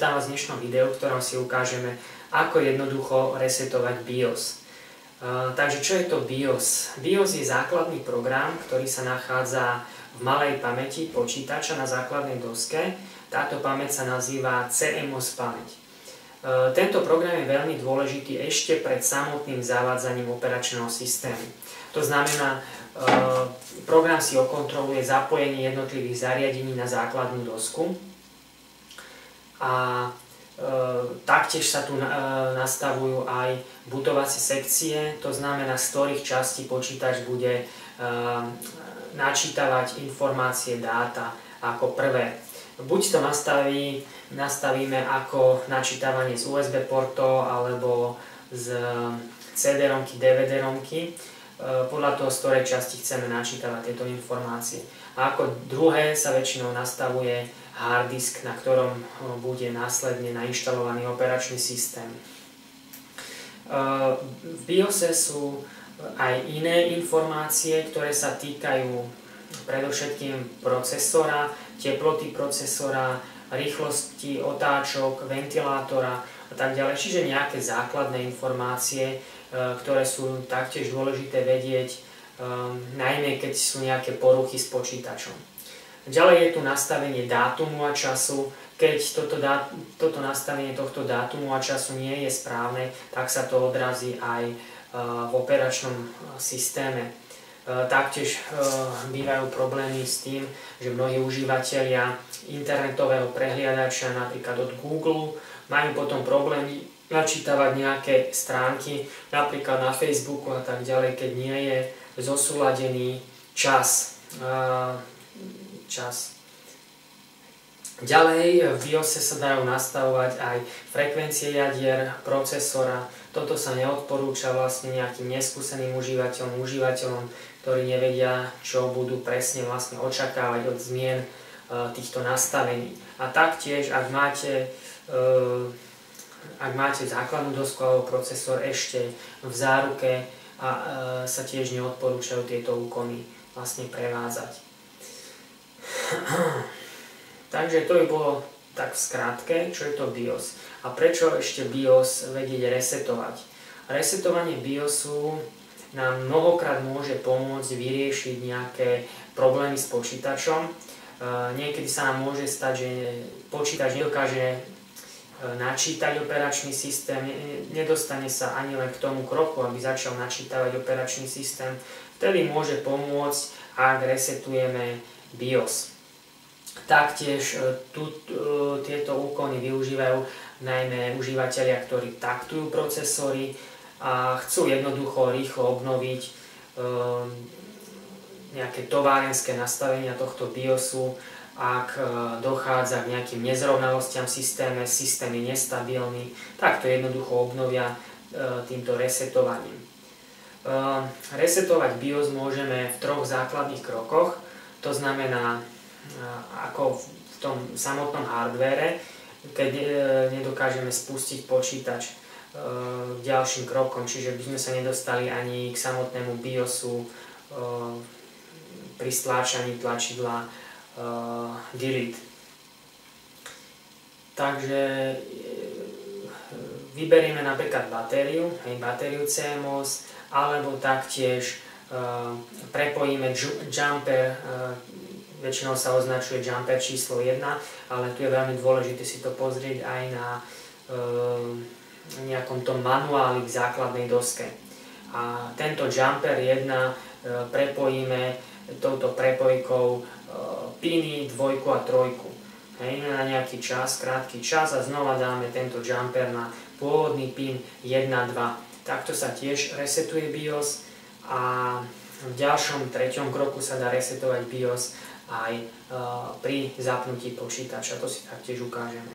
Vítam vás v dnešnom videu, v ktorom si ukážeme, ako jednoducho resetovať BIOS. Takže čo je to BIOS? BIOS je základný program, ktorý sa nachádza v malej pamäti počítača na základnej doske. Táto pamäť sa nazýva CMOS pamäť. Tento program je veľmi dôležitý ešte pred samotným zavádzaním operačného systému. To znamená, program si okontroluje zapojenie jednotlivých zariadení na základnú dosku a taktiež sa tu nastavujú aj bootovacie sekcie, to znamená, z ktorých častí počítač bude načítavať informácie, dáta ako prvé. Buď to nastavíme ako načítavanie z USB portov alebo z CD-romky, DVD-romky, podľa toho, z ktorej časti chceme načítavať tieto informácie. A ako druhé sa väčšinou nastavuje hard disk, na ktorom bude následne nainštalovaný operačný systém. V BIOSe sú aj iné informácie, ktoré sa týkajú predovšetkým procesora, teploty procesora, rýchlosti otáčok, ventilátora a tak ďalej. Čiže nejaké základné informácie, ktoré sú taktiež dôležité vedieť, najmä keď sú nejaké poruchy s počítačom. Ďalej je tu nastavenie dátumu a času. Keď toto nastavenie tohto dátumu a času nie je správne, tak sa to odrazí aj v operačnom systéme. Taktiež bývajú problémy s tým, že mnohí užívateľia internetového prehliadača, napríklad od Google, majú potom problémy načítavať nejaké stránky, napríklad na Facebooku a tak ďalej, keď nie je zosúladený čas. Ďalej v BIOSe sa dajú nastavovať aj frekvencie jadier procesora. Toto sa neodporúča vlastne nejakým neskúseným užívateľom, ktorí nevedia, čo budú presne vlastne očakávať od zmien týchto nastavení. A taktiež, ak máte základnú dosku alebo procesor ešte v záruke, sa tiež neodporúčajú tieto úkony vlastne prevádzať. Takže to by bolo tak v skratke, čo je to BIOS. A prečo ešte BIOS vedieť resetovať? Resetovanie BIOSu nám mnohokrát môže pomôcť vyriešiť nejaké problémy s počítačom. Niekedy sa nám môže stať, že počítač nedokáže načítať operačný systém, nedostane sa ani len k tomu kroku, aby začal načítavať operačný systém. Vtedy môže pomôcť, ak resetujeme BIOS. Taktiež tieto úkony využívajú najmä užívateľia, ktorí taktujú procesory a chcú jednoducho rýchlo obnoviť nejaké továrenské nastavenia tohto BIOSu. Ak dochádza k nejakým nezrovnalostiam v systéme, systém je nestabilný, tak to jednoducho obnovia týmto resetovaním. Resetovať BIOS môžeme v troch základných krokoch, to znamená ako v tom samotnom hardvére, keď nedokážeme spustiť počítač k ďalším krokom, čiže by sme sa nedostali ani k samotnému BIOSu pri stláčaní tlačidla delete. Takže vyberieme napríklad batériu CMOS, alebo taktiež prepojíme jumper, väčšinou sa označuje jumper číslo 1, ale tu je veľmi dôležité si to pozrieť aj na nejakom tom manuáli k základnej doske. A tento jumper 1 prepojíme touto prepojkou piny 2 a 3. Na nejaký čas, krátky čas, a znova dáme tento jumper na pôvodný pin 1, 2. Takto sa tiež resetuje BIOS a v ďalšom treťom kroku sa dá resetovať BIOS aj pri zapnutí počítača. To si taktiež ukážeme.